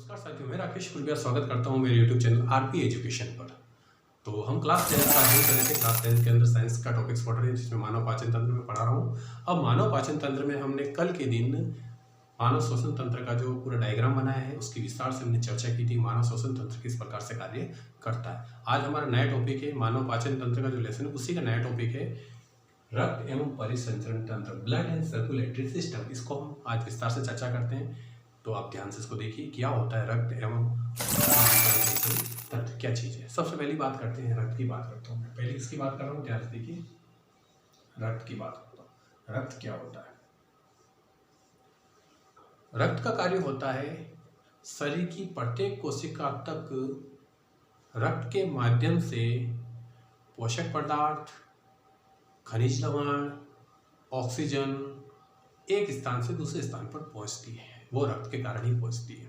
नमस्कार साथियों, मैं राकेश कुलबिया स्वागत करता हूं मेरे YouTube चैनल आरपी एजुकेशन पर। तो हम क्लास 10 का अध्ययन कर रहे थे। क्लास 10 के अंदर साइंस का टॉपिक्स पढ़ रहे हैं, जिसमें मानव पाचन तंत्र में पढ़ा रहा हूं। अब मानव पाचन तंत्र में हमने कल के दिन मानव श्वसन तंत्र का जो पूरा डायग्राम बनाया है, उसकी विस्तार से हमने चर्चा की थी। मानव श्वसन तंत्र किस प्रकार से कार्य करता है। आज हमारा नया टॉपिक है मानव पाचन तंत्र का जो लेसन है, उसी का नया टॉपिक है रक्त एवं परिसंचरण तंत्र, ब्लड एंड सर्कुलेटरी सिस्टम। इसको हम आज विस्तार से चर्चा करते हैं, तो आप ध्यान से इसको देखिए। क्या होता है रक्त एवं तंत्र, क्या चीज़ है। सबसे पहली बात करते हैं, रक्त की बात करता हूँ मैं। पहले इसकी बात कर रहा हूँ, ध्यान से देखिए। रक्त की बात करता हूँ। रक्त क्या होता है? रक्त का कार्य होता है शरीर की प्रत्येक कोशिका तक रक्त के माध्यम से पोषक पदार्थ, खनिज लवण, ऑक्सीजन एक स्थान से दूसरे स्थान पर पहुंचती है। वो रक्त के कारण ही पहुंचती है।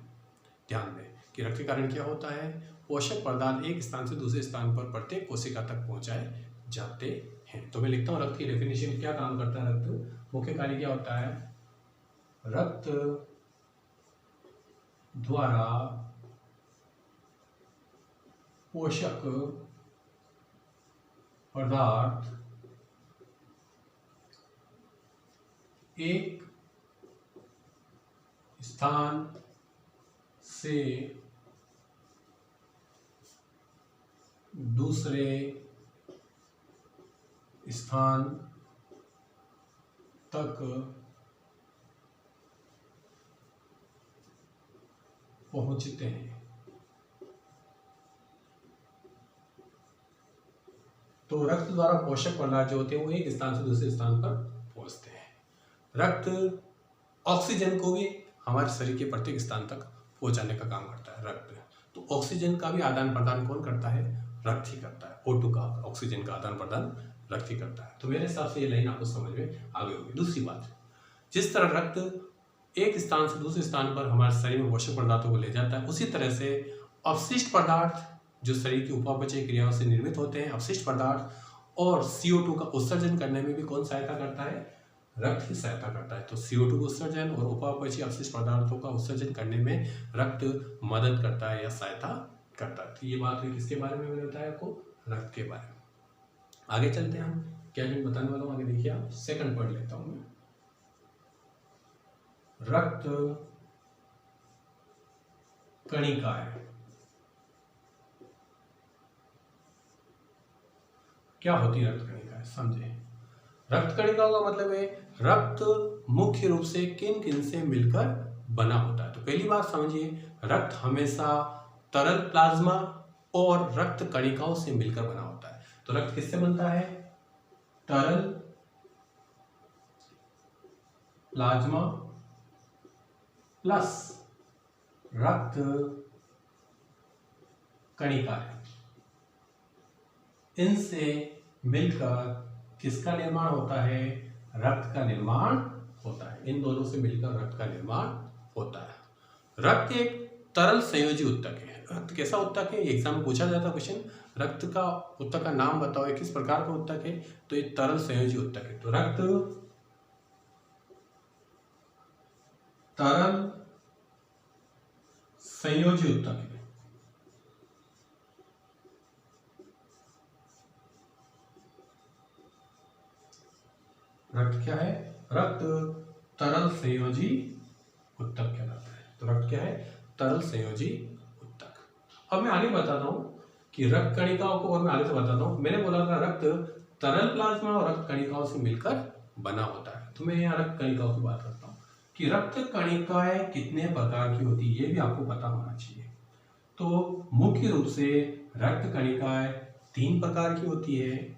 ध्यान दें कि रक्त के कारण क्या होता है, पोषक पदार्थ एक स्थान से दूसरे स्थान पर प्रत्येक कोशिका तक पहुंचाए जाते हैं। तो मैं लिखता हूँ रक्त की डेफिनेशन। क्या काम करता है रक्त? मुख्य कार्य क्या होता है? रक्त द्वारा पोषक पदार्थ एक स्थान से दूसरे स्थान तक पहुंचते हैं। तो रक्त द्वारा पोषक पदार्थ जो होते हैं वो एक स्थान से दूसरे स्थान पर पहुंचते हैं। रक्त ऑक्सीजन को भी हमारे शरीर के प्रत्येक स्थान तक पहुंचाने का काम करता है रक्त। तो ऑक्सीजन का भी आदान प्रदान कौन करता है? रक्त ही करता है। O2 का ऑक्सीजन का आदान प्रदान रक्त ही करता है। तो मेरे हिसाब से ये लाइन आपको समझ में आ गई होगी। दूसरी बात, जिस तरह रक्त एक स्थान से दूसरे स्थान पर हमारे शरीर में पोषक पदार्थों को ले जाता है, उसी तरह से अपशिष्ट पदार्थ जो शरीर की उपापचय क्रियाओं से निर्मित होते हैं, अपशिष्ट पदार्थ और CO2 का उत्सर्जन करने में भी कौन सहायता करता है? रक्त ही सहायता करता है। तो CO2 उत्सर्जन और उपापचयी अपशिष्ट पदार्थों का उत्सर्जन करने में रक्त मदद करता है या सहायता करता है। तो ये बात हुई किसके बारे में मैंने बताया आपको? रक्त के बारे में। आगे चलते हैं हम। क्या मैं बताने वाला हूँ आगे देखिए आप। सेकंड पॉइंट लेता हूँ मैं। रक्त कणिकाएं। क्या होती है रक्त कणिकाएं? समझे। रक्त कणिकाओं का मतलब है रक्त मुख्य रूप से किन किन से मिलकर बना होता है। तो पहली बात समझिए, रक्त हमेशा तरल प्लाज्मा और रक्त कणिकाओं से मिलकर बना होता है। तो रक्त किससे बनता है? तरल प्लाज्मा प्लस रक्त कणिकाएं, इनसे मिलकर किसका निर्माण होता है? रक्त का निर्माण होता है। इन दोनों से मिलकर रक्त का निर्माण होता है। रक्त एक तरल संयोजी उत्तक है। रक्त कैसा उत्तक है? एग्जाम में पूछा जाता है क्वेश्चन, रक्त का उत्तक का नाम बताओ, ये किस प्रकार का उत्तक है? तो ये तरल संयोजी उत्तक है। तो रक्त तरल संयोजी उत्तक है। रक्त क्या है? रक्त तरल संयोजी उत्तक कहलाता है। तो रक्त क्या है? तरल संयोजी उत्तक। अब मैं आगे बताता हूं कि रक्त कणिकाओं को, और मैं आगे से बताता हूं। मैंने बोला था रक्त तरल प्लाज्मा और रक्त कणिकाओं से मिलकर बना होता है। तो मैं यहाँ रक्त कणिकाओं की बात करता हूँ कि रक्त कणिकाएं कितने प्रकार की होती है, ये भी आपको पता होना चाहिए। तो मुख्य रूप से रक्त कणिकाएं 3 प्रकार की होती है।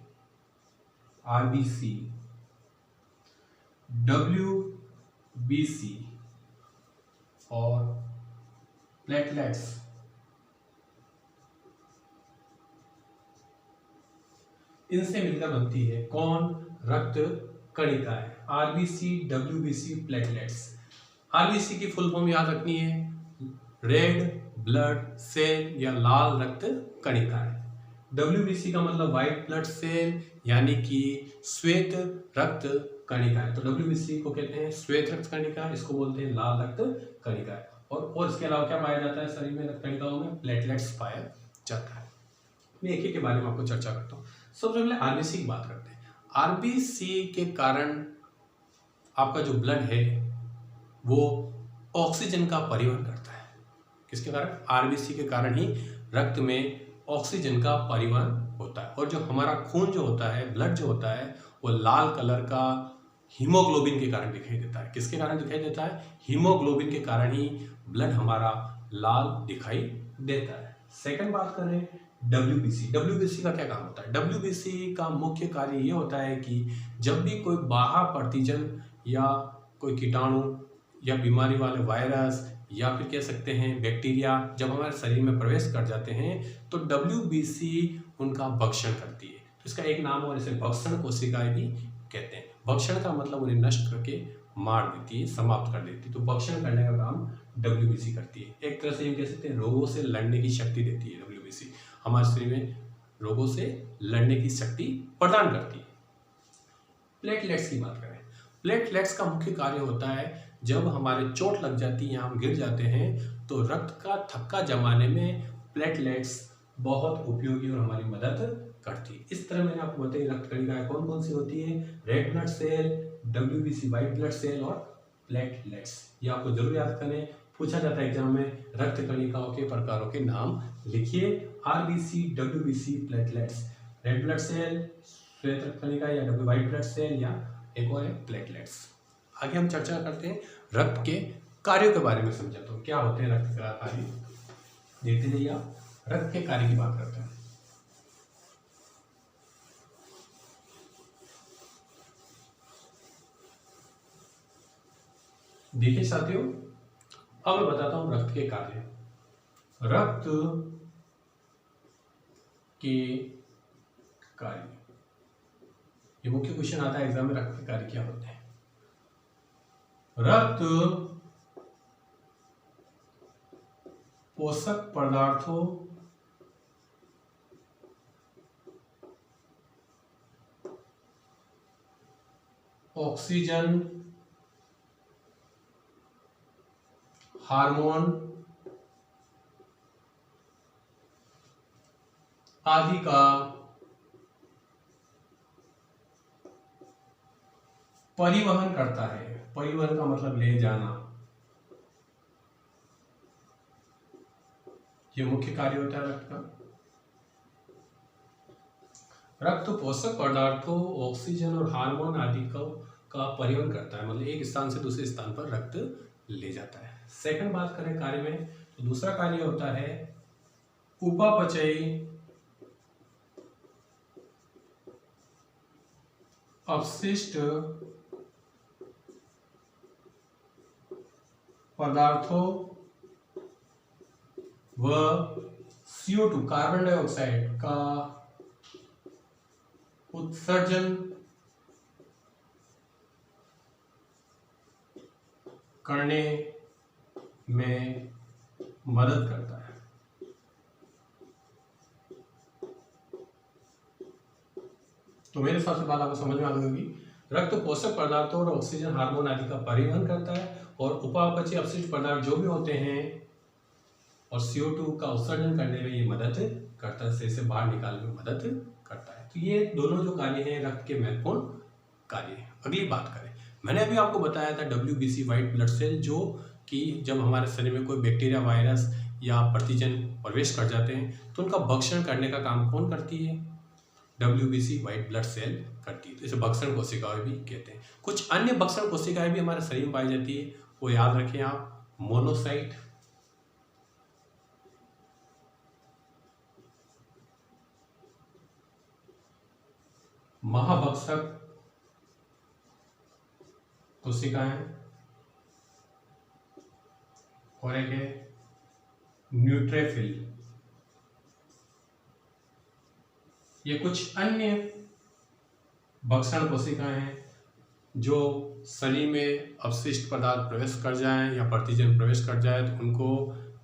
RBC, WBC और प्लेटलेट्स। इनसे मिलकर बनती है कौन? रक्त कणिकाएं। RBC, WBC, platelets. RBC की फुल फॉर्म याद रखनी है, रेड ब्लड सेल या लाल रक्त कणिकाएं। WBC का मतलब व्हाइट ब्लड सेल, यानी कि श्वेत रक्त कणिकाएं। तो WBC को कहते हैं श्वेत रक्त कणिका, इसको बोलते हैं लाल रक्त कणिका। और इसके अलावा क्या पाया जाता है शरीर में रक्त कणिकाओं में? प्लेटलेट्स पाया जाता है। मैं एक के बारे में आपको चर्चा करता हूँ। सबसे पहले आरबीसी की बात करते हैं। आरबीसी के कारण आपका जो ब्लड है वो ऑक्सीजन का परिवहन करता है। किसके कारण? आरबीसी के कारण ही रक्त में ऑक्सीजन का परिवहन होता है। और जो हमारा खून जो होता है, ब्लड जो होता है, वो लाल कलर का हीमोग्लोबिन के कारण दिखाई देता है। किसके कारण दिखाई देता है? हीमोग्लोबिन के कारण ही ब्लड हमारा लाल दिखाई देता है। सेकंड बात करें डब्ल्यूबीसी। डब्ल्यूबीसी का क्या काम होता है? डब्ल्यूबीसी का मुख्य कार्य ये होता है कि जब भी कोई बाह्य प्रतिजन या कोई कीटाणु या बीमारी वाले वायरस या फिर कह सकते हैं बैक्टीरिया जब हमारे शरीर में प्रवेश कर जाते हैं तो डब्ल्यूबीसी उनका भक्षण करती है। तो इसका एक नाम और इसे भक्षण कोशिकाएं भी कहते हैं। भक्षण का मतलब उन्हें नष्ट करके मार देती है, समाप्त कर देती है। तो भक्षण करने का काम डब्ल्यूबीसी करती है। एक तरह से हम कह सकते हैं रोगों से लड़ने की शक्ति देती है डब्ल्यूबीसी। हमारे शरीर में रोगों से लड़ने की शक्ति प्रदान करती है। प्लेटलेट्स की बात करें। प्लेटलेट्स का मुख्य कार्य होता है जब हमारे चोट लग जाती है या हम गिर जाते हैं तो रक्त का थक्का जमाने में प्लेटलेट्स बहुत उपयोगी और हमारी मदद करती है। इस तरह मैंने आपको बताई रक्त कणिकाएं कौन कौन सी होती है? Red blood cell, WBC white blood cell और प्लेटलेट्स। ये आपको जरूर याद करें, पूछा जाता है एग्जाम में। रक्त कणिकाओं के प्रकारों के नाम लिखिए। RBC, WBC, platelets. Red blood cell, श्वेत रक्त कणिका या व्हाइट ब्लड सेल या एक और है प्लेटलेट्स। आगे हम चर्चा करते हैं रक्त के कार्यों के बारे में समझाता हूँ। क्या होते हैं रक्त का कार्य, देखते जाइए आप। रक्त के कार्य की बात करते हैं। देखिए साथियों, अब मैं बताता हूं रक्त के कार्य। रक्त के कार्य, ये मुख्य क्वेश्चन आता है एग्जाम में। रक्त के कार्य क्या होते हैं? रक्त पोषक पदार्थों ऑक्सीजन, हार्मोन आदि का परिवहन करता है। परिवहन का मतलब ले जाना। ये मुख्य कार्य होता है रक्त का। रक्त पोषक पदार्थों, ऑक्सीजन और हार्मोन आदि का परिवहन करता है, मतलब एक स्थान से दूसरे स्थान पर रक्त ले जाता है। सेकंड बात करें कार्य में, तो दूसरा कार्य होता है उपापचयी अपशिष्ट पदार्थों व CO2 कार्बन डाइऑक्साइड का उत्सर्जन करने में मदद करता है। तो मेरे हिसाब से बात आपको समझ में आ गई होगी। रक्त पोषक पदार्थों और ऑक्सीजन, हार्मोन आदि का परिवहन करता है और उपापचयी अपशिष्ट पदार्थ जो भी होते हैं और CO2 का उत्सर्जन करने में ये मदद करता है, शरीर से बाहर निकालने में मदद करता है। तो ये दोनों जो कार्य हैं रक्त के महत्वपूर्ण कार्य हैं। अगली बात करें, मैंने अभी आपको बताया था WBC व्हाइट ब्लड सेल, जो कि जब हमारे शरीर में कोई बैक्टीरिया, वायरस या प्रतिजन प्रवेश कर जाते हैं तो उनका भक्षण करने का काम कौन करती है? WBC व्हाइट ब्लड सेल करती है। तो इसे भक्षण कोशिकाएं भी कहते हैं। कुछ अन्य भक्षण कोशिकाएं भी हमारे शरीर में पाई जाती है, वो याद रखें आप। मोनोसाइट, महाभक्षक कोशिकाएं और एक है न्यूट्रोफिल। ये कुछ अन्य भक्षण कोशिकाएं हैं जो शरीर में अपशिष्ट पदार्थ प्रवेश कर जाएं या प्रतिजन प्रवेश कर जाए तो उनको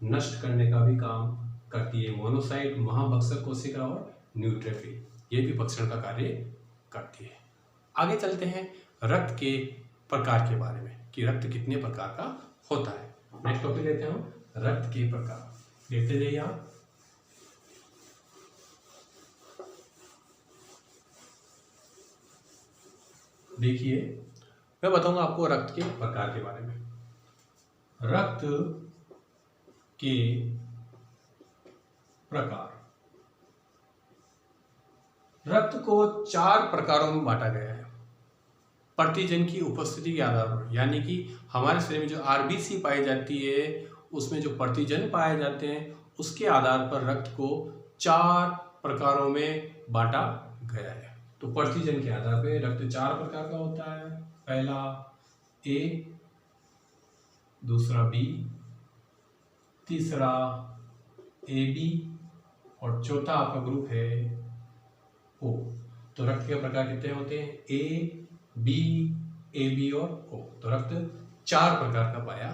नष्ट करने का भी काम करती है। मोनोसाइट, महाभक्षक कोशिका और न्यूट्रोफिल, ये भी भक्षण का कार्य करती है। आगे चलते हैं रक्त के प्रकार के बारे में। कि रक्त कितने प्रकार का होता है। नेक्स्ट टॉपिक लेते हैं हम, रक्त के प्रकार। देखते जाइए आप। देखिए, मैं बताऊंगा आपको रक्त के प्रकार के बारे में। रक्त के प्रकार, रक्त को 4 प्रकारों में बांटा गया है प्रतिजन की उपस्थिति के आधार पर। यानी कि हमारे शरीर में जो आरबीसी पाई जाती है उसमें जो प्रतिजन पाए जाते हैं उसके आधार पर रक्त को 4 प्रकारों में बांटा गया है। तो प्रतिजन के आधार पर रक्त 4 प्रकार का होता है। पहला ए, दूसरा बी, तीसरा ए बी और चौथा आपका ग्रुप है ओ। तो रक्त के प्रकार कितने होते हैं? ए बी, ए बी और ओ। तो रक्त 4 प्रकार का पाया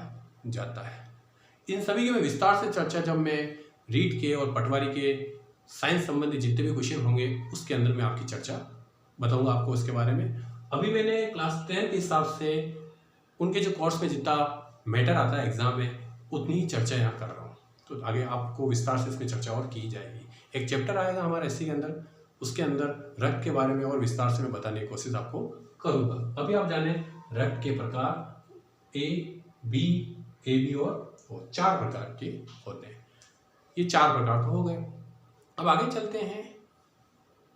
जाता है। इन सभी की मैं विस्तार से चर्चा जब मैं रीड के और पटवारी के साइंस संबंधी जितने भी क्वेश्चन होंगे उसके अंदर मैं आपकी चर्चा बताऊंगा आपको उसके बारे में। अभी मैंने क्लास 10 के हिसाब से उनके जो कोर्स में जितना मैटर आता है एग्जाम में उतनी ही चर्चा यहाँ कर रहा हूँ। तो आगे आपको विस्तार से इसमें चर्चा और की जाएगी। एक चैप्टर आएगा हमारा एससी के अंदर, उसके अंदर रक्त के बारे में और विस्तार से मैं बताने की कोशिश आपको करूँगा। अभी आप जाने रक्त के प्रकार ए बी, ए बी और ओ 4 प्रकार के होते हैं। ये 4 प्रकार तो हो गए। अब आगे चलते हैं।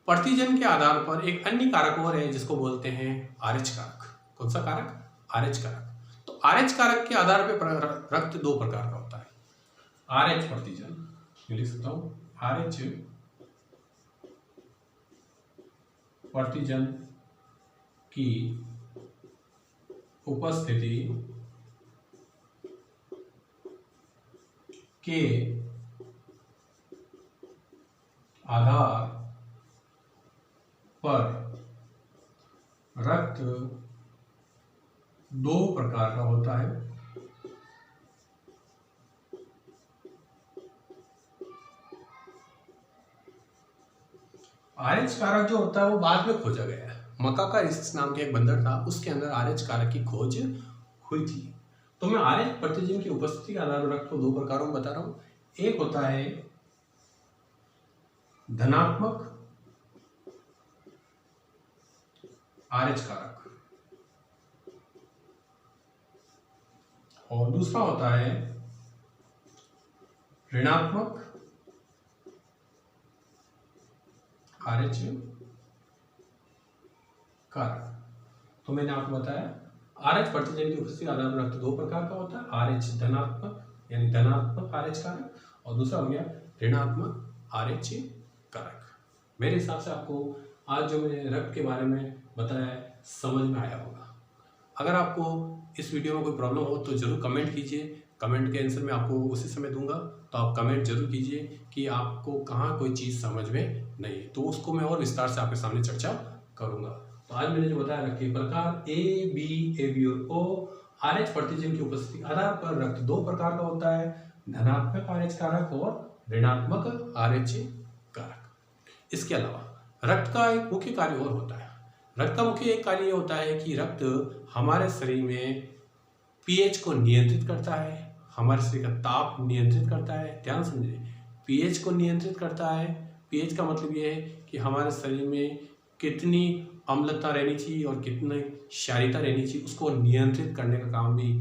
प्रतिजन के आधार पर एक अन्य कारक और है जिसको बोलते हैं आरएच कारक। कौन सा कारक? आरएच कारक। तो आरएच कारक के आधार पर रक्त 2 प्रकार का होता है। आरएच प्रतिजन, लिख सकता हूं आरएच प्रतिजन की उपस्थिति के आधार पर रक्त 2 प्रकार का होता है। आरएच कारक जो होता है वो बाद में खोजा गया है। मकाकारिस नाम के एक बंदर था, उसके अंदर आरएच कारक की खोज हुई थी। तो मैं आरएच प्रतिजन की उपस्थिति के आधार पर रक्त को 2 प्रकारों में बता रहा हूं। एक होता है धनात्मक आरएच कारक और दूसरा होता है ऋणात्मक आरएच कारक। तो मैंने आपको बताया आरएच प्रतिजन की उपस्थिति के आधार पर रक्त 2 प्रकार का होता है। आरएच धनात्मक यानी धनात्मक आरएच कारक और दूसरा हो गया ऋणात्मक आरएच कारक। मेरे हिसाब से आपको आज जो मैंने रक्त के बारे में बताया है समझ में आया होगा। अगर आपको इस वीडियो में कोई प्रॉब्लम हो तो ज़रूर कमेंट कीजिए। कमेंट के आंसर मैं आपको उसी समय दूंगा, तो आप कमेंट जरूर कीजिए कि आपको कहाँ कोई चीज़ समझ में नहीं है, तो उसको मैं और विस्तार से आपके सामने चर्चा करूंगा। तो आज मैंने जो बताया रक्त के प्रकार ए बी और ओ। आरएच प्रतिजन की उपस्थिति आधार पर रक्त 2 प्रकार का होता है, धनात्मक आरएच कारक और ऋणात्मक आरएच कारक। इसके अलावा रक्त का एक मुख्य कार्य और होता है। रक्त का मुख्य एक कार्य ये होता है कि रक्त हमारे शरीर में पीएच को नियंत्रित करता है, हमारे शरीर का ताप नियंत्रित करता है। ध्यान समझिए, पीएच को नियंत्रित करता है। पीएच का मतलब ये है कि हमारे शरीर में कितनी अम्लता रहनी चाहिए और कितनी क्षारीयता रहनी चाहिए, उसको नियंत्रित करने का काम भी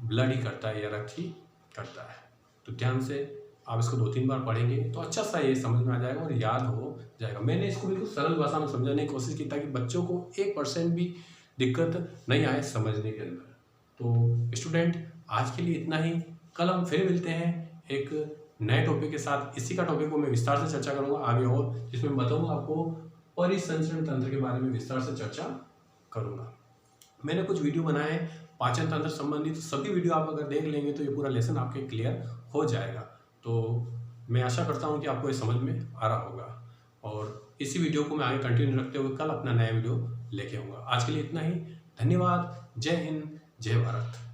ब्लड ही करता है या रक्त ही करता है। तो ध्यान से आप इसको 2-3 बार पढ़ेंगे तो अच्छा सा ये समझ में आ जाएगा और याद हो जाएगा। मैंने इसको बिल्कुल सरल भाषा में समझाने की कोशिश की ताकि बच्चों को 1% भी दिक्कत नहीं आए समझने के अंदर। तो स्टूडेंट आज के लिए इतना ही। कल हम फिर मिलते हैं एक नए टॉपिक के साथ। इसी का टॉपिक को मैं विस्तार से चर्चा करूंगा आगे और, जिसमें बताऊंगा आपको परिसंचरण तंत्र के बारे में विस्तार से चर्चा करूंगा। मैंने कुछ वीडियो बनाए हैं पाचन तंत्र संबंधित, तो सभी वीडियो आप अगर देख लेंगे तो ये पूरा लेसन आपके क्लियर हो जाएगा। तो मैं आशा करता हूँ कि आपको ये समझ में आ रहा होगा और इसी वीडियो को मैं आगे कंटिन्यू रखते हुए कल अपना नया वीडियो लेके आऊँगा। आज के लिए इतना ही। धन्यवाद। जय हिंद, जय भारत।